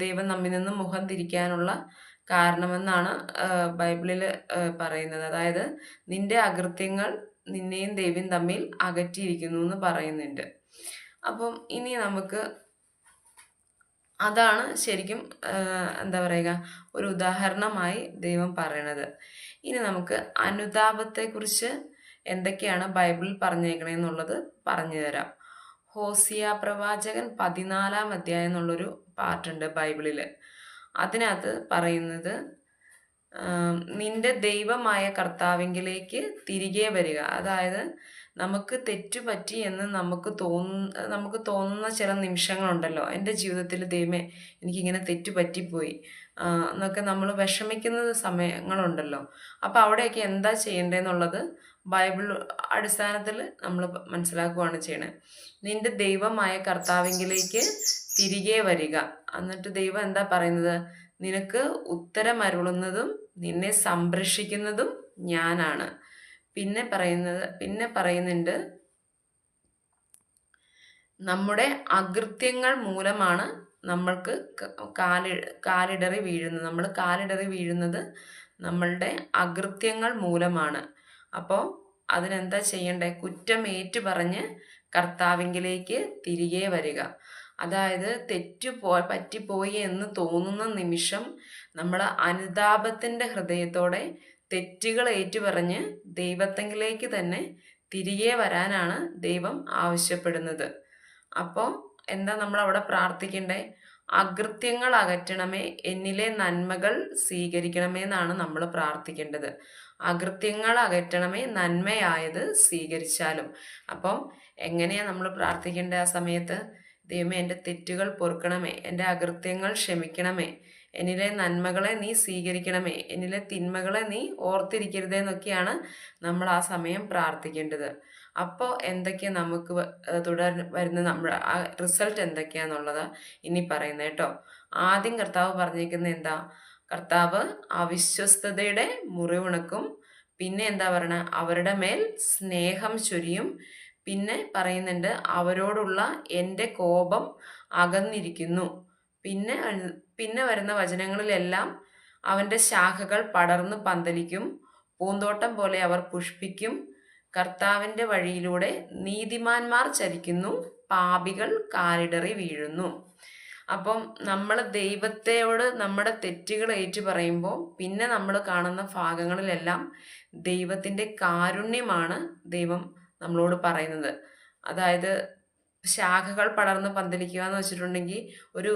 ദൈവം നമ്മിൽ നിന്ന് മുഖം തിരിക്കാനുള്ള കാരണമെന്നാണ് ബൈബിളിൽ പറയുന്നത്. അതായത് നിന്റെ അകൃത്യങ്ങൾ നിന്നെയും ദൈവം തമ്മിൽ അകറ്റിയിരിക്കുന്നു എന്ന് പറയുന്നുണ്ട്. അപ്പം ഇനി നമുക്ക് അതാണ് ശരിക്കും എന്താ പറയുക, ഒരു ഉദാഹരണമായി ദൈവം പറയണത്. ഇനി നമുക്ക് അനുതാപത്തെക്കുറിച്ച് എന്തൊക്കെയാണ് ബൈബിളിൽ പറഞ്ഞേക്കണേന്നുള്ളത് പറഞ്ഞു തരാം. ഹോസിയ പ്രവാചകൻ 14-ാം അധ്യായം എന്നുള്ളൊരു പാർട്ടുണ്ട് ബൈബിളിൽ. അതിനകത്ത് പറയുന്നത്, നിന്റെ ദൈവമായ കർത്താവിങ്കിലേക്ക് തിരികെ വരിക. അതായത് നമുക്ക് തെറ്റുപറ്റി എന്ന് നമുക്ക് തോന്നുന്ന ചില നിമിഷങ്ങളുണ്ടല്ലോ, എൻ്റെ ജീവിതത്തിൽ ദൈവമേ എനിക്കിങ്ങനെ തെറ്റുപറ്റിപ്പോയി എന്നൊക്കെ നമ്മൾ വിഷമിക്കുന്ന സമയങ്ങളുണ്ടല്ലോ. അപ്പോൾ അവിടെയൊക്കെ എന്താ ചെയ്യേണ്ടതെന്നുള്ളത് ബൈബിൾ അടിസ്ഥാനത്തിൽ നമ്മൾ മനസ്സിലാക്കുകയാണ് ചെയ്യണത്. നിന്റെ ദൈവമായ കർത്താവിങ്കിലേക്ക് തിരികെ വരിക. എന്നിട്ട് ദൈവം എന്താ പറയുന്നത്? നിനക്ക് ഉത്തരമരുളുന്നതും നിന്നെ സംരക്ഷിക്കുന്നതും ഞാനാണ്. പിന്നെ പറയുന്നുണ്ട്, നമ്മുടെ അകൃത്യങ്ങൾ മൂലമാണ് നമ്മൾക്ക് കാലിടറി വീഴുന്നത്. നമ്മൾ കാലിടറി വീഴുന്നത് നമ്മളുടെ അകൃത്യങ്ങൾ മൂലമാണ്. അപ്പോൾ അതിനെന്താ ചെയ്യണ്ടേ? കുറ്റം ഏറ്റുപറഞ്ഞ് കർത്താവിങ്കിലേക്ക് തിരികെ വരിക. അതായത് പറ്റിപ്പോയി എന്ന് തോന്നുന്ന നിമിഷം നമ്മൾ അനുതാപത്തിൻ്റെ ഹൃദയത്തോടെ തെറ്റുകൾ ഏറ്റുപറഞ്ഞ് ദൈവത്തെങ്കിലേക്ക് തന്നെ തിരികെ വരാനാണ് ദൈവം ആവശ്യപ്പെടുന്നത്. അപ്പോൾ എന്താ നമ്മൾ അവിടെ പ്രാർത്ഥിക്കണ്ടേ? അകൃത്യങ്ങൾ അകറ്റണമേ, എന്നിലെ നന്മകൾ സ്വീകരിക്കണമേ എന്നാണ് നമ്മൾ പ്രാർത്ഥിക്കേണ്ടത്. അകൃത്യങ്ങൾ അകറ്റണമേ, നന്മയായത് സ്വീകരിച്ചാലും. അപ്പം എങ്ങനെയാണ് നമ്മൾ പ്രാർത്ഥിക്കേണ്ടത് ആ സമയത്ത്? ദൈവമേ, എൻ്റെ തെറ്റുകൾ പൊറുക്കണമേ, എൻ്റെ അകൃത്യങ്ങൾ ക്ഷമിക്കണമേ, എന്നിലെ നന്മകളെ നീ സ്വീകരിക്കണമേ, എന്നിലെ തിന്മകളെ നീ ഓർത്തിരിക്കരുതേ എന്നൊക്കെയാണ് നമ്മൾ ആ സമയം പ്രാർത്ഥിക്കേണ്ടത്. അപ്പോൾ എന്തൊക്കെയാ നമുക്ക് വരുന്ന നമ്മുടെ ആ റിസൾട്ട് എന്തൊക്കെയാന്നുള്ളത് ഇനി പറയുന്നത് കേട്ടോ. ആദ്യം കർത്താവ് പറഞ്ഞേക്കുന്നത് എന്താ? കർത്താവ് അവിശ്വസ്തതയുടെ മുറിവുണക്കും. പിന്നെ എന്താ പറയണ? അവരുടെ മേൽ സ്നേഹം ചൊരിയും. പിന്നെ പറയുന്നുണ്ട്, അവരോടുള്ള എൻ്റെ കോപം അകന്നിരിക്കുന്നു. പിന്നെ വരുന്ന വചനങ്ങളിലെല്ലാം അവൻ്റെ ശാഖകൾ പടർന്ന് പന്തലിക്കും, പൂന്തോട്ടം പോലെ അവർ പുഷ്പിക്കും. കർത്താവിൻ്റെ വഴിയിലൂടെ നീതിമാന്മാർ ചരിക്കുന്നു, പാപികൾ കാലിടറി വീഴുന്നു. അപ്പം നമ്മൾ ദൈവത്തോട് നമ്മുടെ തെറ്റുകൾ ഏറ്റു പറയുമ്പോൾ പിന്നെ നമ്മൾ കാണുന്ന ഭാഗങ്ങളിലെല്ലാം ദൈവത്തിൻ്റെ കാരുണ്യമാണ് ദൈവം നമ്മളോട് പറയുന്നത്. അതായത് ശാഖകൾ പടർന്ന് പന്തലിക്കുക എന്ന് വെച്ചിട്ടുണ്ടെങ്കിൽ ഒരു